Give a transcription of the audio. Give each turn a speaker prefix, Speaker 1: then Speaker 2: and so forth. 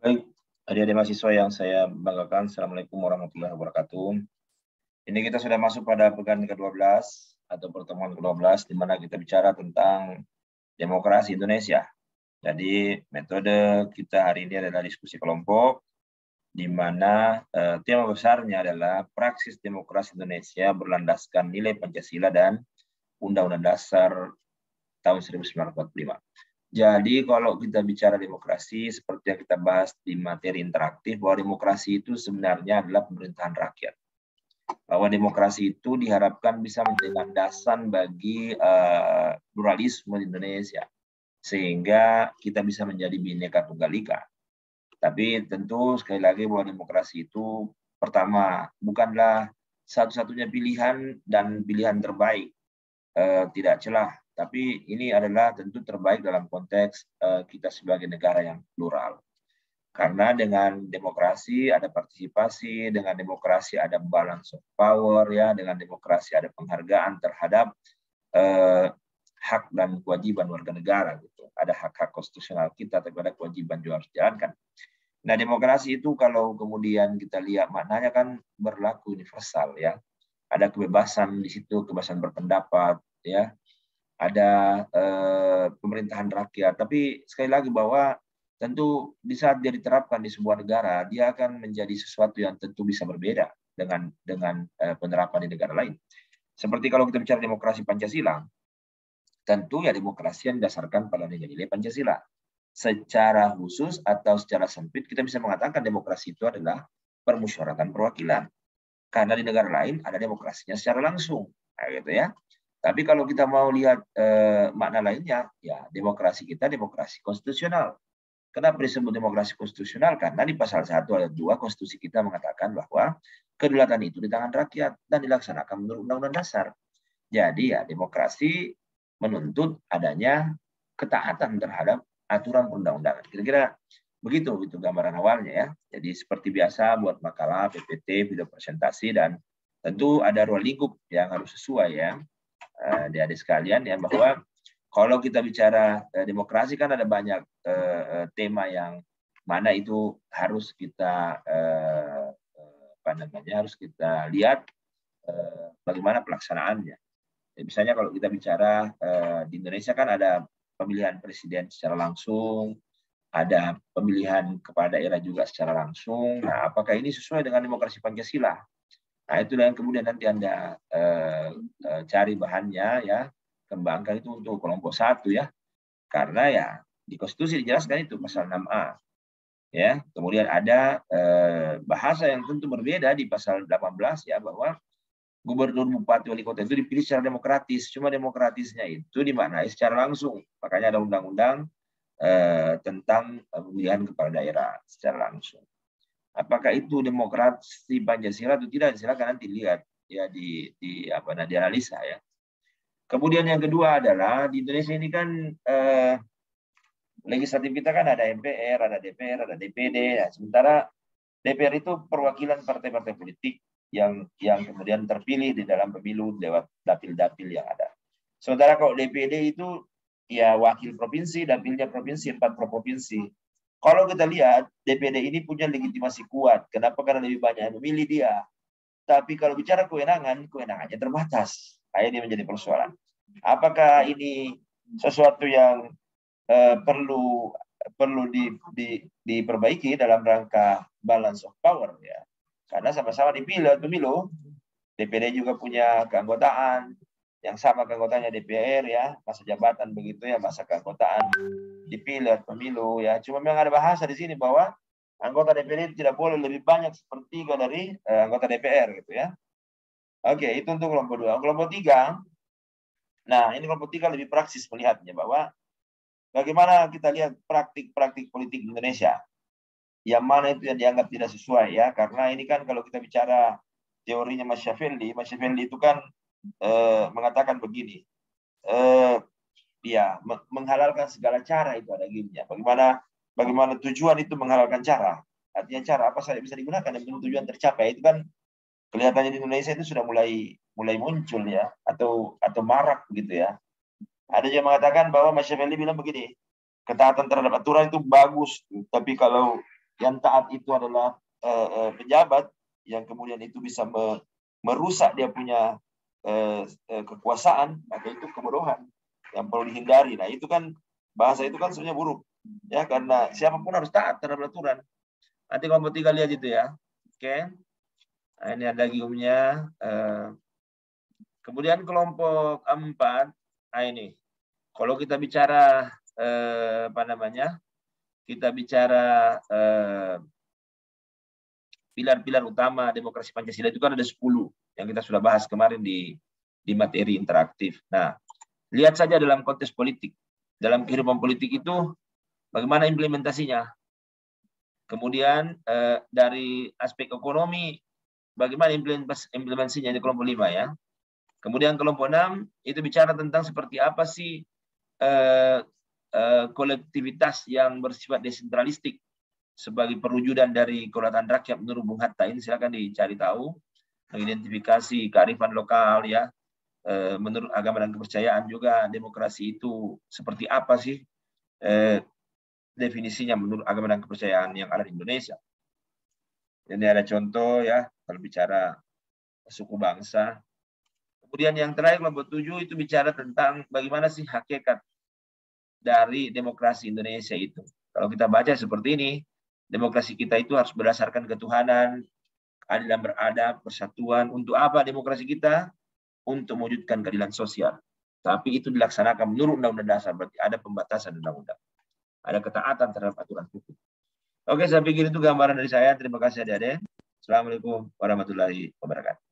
Speaker 1: Baik, adik-adik mahasiswa yang saya banggakan, Assalamualaikum warahmatullahi wabarakatuh. Ini kita sudah masuk pada pekan ke-12 atau pertemuan ke-12 di mana kita bicara tentang demokrasi Indonesia. Jadi metode kita hari ini adalah diskusi kelompok, di mana tema besarnya adalah praksis demokrasi Indonesia berlandaskan nilai Pancasila dan Undang-Undang Dasar tahun 1945. Jadi kalau kita bicara demokrasi, seperti yang kita bahas di materi interaktif, bahwa demokrasi itu sebenarnya adalah pemerintahan rakyat. Bahwa demokrasi itu diharapkan bisa menjadi landasan bagi pluralisme di Indonesia, sehingga kita bisa menjadi Bhinneka Tunggal Ika. Tapi tentu sekali lagi bahwa demokrasi itu pertama bukanlah satu-satunya pilihan dan pilihan terbaik, tidak celah. Tapi ini adalah tentu terbaik dalam konteks kita sebagai negara yang plural. Karena dengan demokrasi ada partisipasi, dengan demokrasi ada balance of power, ya, dengan demokrasi ada penghargaan terhadap hak dan kewajiban warga negara, gitu. Ada hak-hak konstitusional kita, tapi ada kewajiban juga harus dijalankan. Nah, demokrasi itu kalau kemudian kita lihat maknanya kan berlaku universal, ya. Ada kebebasan di situ, kebebasan berpendapat, ya. Ada pemerintahan rakyat, tapi sekali lagi bahwa tentu di saat dia diterapkan di sebuah negara, dia akan menjadi sesuatu yang tentu bisa berbeda dengan penerapan di negara lain. Seperti kalau kita bicara demokrasi Pancasila, tentu ya demokrasi yang didasarkan pada nilai-nilai Pancasila. Secara khusus atau secara sempit kita bisa mengatakan demokrasi itu adalah permusyawaratan perwakilan. Karena di negara lain ada demokrasinya secara langsung, nah, gitu ya. Tapi kalau kita mau lihat makna lainnya, ya demokrasi kita demokrasi konstitusional. Kenapa disebut demokrasi konstitusional? Karena di pasal 1 ayat 2 konstitusi kita mengatakan bahwa kedaulatan itu di tangan rakyat dan dilaksanakan menurut Undang-Undang Dasar. Jadi ya demokrasi menuntut adanya ketaatan terhadap aturan perundang-undangan. Kira-kira begitu itu gambaran awalnya, ya. Jadi seperti biasa buat makalah, PPT, video presentasi, dan tentu ada ruang lingkup yang harus sesuai, ya. Adik-adik sekalian, ya, bahwa kalau kita bicara demokrasi kan ada banyak tema yang mana itu harus kita harus kita lihat bagaimana pelaksanaannya. Ya, misalnya kalau kita bicara di Indonesia kan ada pemilihan presiden secara langsung, ada pemilihan kepala daerah juga secara langsung. Nah, apakah ini sesuai dengan demokrasi Pancasila? Nah, itu yang kemudian nanti Anda cari bahannya, ya, kembangkan itu untuk kelompok 1, ya. Karena ya di konstitusi dijelaskan itu pasal 6A. Ya, kemudian ada bahasa yang tentu berbeda di pasal 18, ya, bahwa gubernur, bupati, wali kota itu dipilih secara demokratis. Cuma demokratisnya itu dimaknai secara langsung. Makanya ada undang-undang tentang pemilihan kepala daerah secara langsung. Apakah itu demokrasi Pancasila atau tidak? Silakan nanti lihat, ya, dianalisa, ya. Kemudian yang kedua adalah di Indonesia ini kan legislatif kita kan ada MPR, ada DPR, ada DPD. Ya. Sementara DPR itu perwakilan partai-partai politik yang kemudian terpilih di dalam pemilu lewat dapil-dapil yang ada. Sementara kalau DPD itu ya wakil provinsi, dapilnya provinsi, 4 provinsi. Kalau kita lihat, DPD ini punya legitimasi kuat. Kenapa? Karena lebih banyak yang memilih dia. Tapi kalau bicara kewenangannya terbatas. Nah, ini menjadi persoalan. Apakah ini sesuatu yang perlu diperbaiki dalam rangka balance of power, ya? Karena sama-sama dipilih pemilu. DPD juga punya keanggotaan yang sama keanggotaannya DPR, ya, masa jabatan begitu, ya, masa keanggotaan dipilih pemilu, ya. Cuma memang ada bahasa di sini bahwa anggota DPR tidak boleh lebih banyak sepertiga dari anggota DPR, gitu, ya. Oke, itu untuk kelompok 2. Kelompok 3, nah ini kelompok 3 lebih praksis melihatnya bahwa bagaimana kita lihat praktik-praktik politik Indonesia yang mana itu yang dianggap tidak sesuai, ya, karena ini kan kalau kita bicara teorinya Machiavelli itu kan mengatakan begini, ya, menghalalkan segala cara itu ada gininya. Bagaimana tujuan itu menghalalkan cara? Artinya cara apa saja bisa digunakan dan tujuan tercapai. Itu kan kelihatannya di Indonesia itu sudah mulai muncul, ya, atau marak begitu, ya. Ada yang mengatakan bahwa Machiavelli bilang begini, ketaatan terhadap aturan itu bagus, tapi kalau yang taat itu adalah pejabat, yang kemudian itu bisa merusak dia punya kekuasaan, maka itu kebodohan yang perlu dihindari. Nah, itu kan bahasa itu kan sebenarnya buruk, ya, karena siapapun harus taat terhadap aturan. Nanti kelompok 3 lihat itu ya. Oke. Nah, ini ada giumnya. Kemudian kelompok 4, nah ini. Kalau kita bicara apa namanya? Kita bicara pilar-pilar utama demokrasi Pancasila itu kan ada 10 yang kita sudah bahas kemarin di materi interaktif. Nah, lihat saja dalam konteks politik. Dalam kehidupan politik itu bagaimana implementasinya. Kemudian dari aspek ekonomi, bagaimana implementasinya di kelompok 5 ya. Kemudian kelompok 6 itu bicara tentang seperti apa sih kolektivitas yang bersifat desentralistik sebagai perwujudan dari kedaulatan rakyat menurut Bung Hatta. Ini silakan dicari tahu, mengidentifikasi kearifan lokal ya, menurut agama dan kepercayaan juga demokrasi itu seperti apa sih definisinya menurut agama dan kepercayaan yang ada di Indonesia. Ini ada contoh ya kalau bicara suku bangsa. Kemudian yang terakhir kelompok 7 itu bicara tentang bagaimana sih hakikat dari demokrasi Indonesia itu. Kalau kita baca seperti ini, demokrasi kita itu harus berdasarkan ketuhanan, keadilan beradab, persatuan. Untuk apa demokrasi kita? Untuk mewujudkan keadilan sosial. Tapi itu dilaksanakan menurut Undang-Undang Dasar, berarti ada pembatasan undang-undang. Ada ketaatan terhadap aturan hukum. Oke, saya pikir itu gambaran dari saya. Terima kasih adik-adik. Assalamualaikum warahmatullahi wabarakatuh.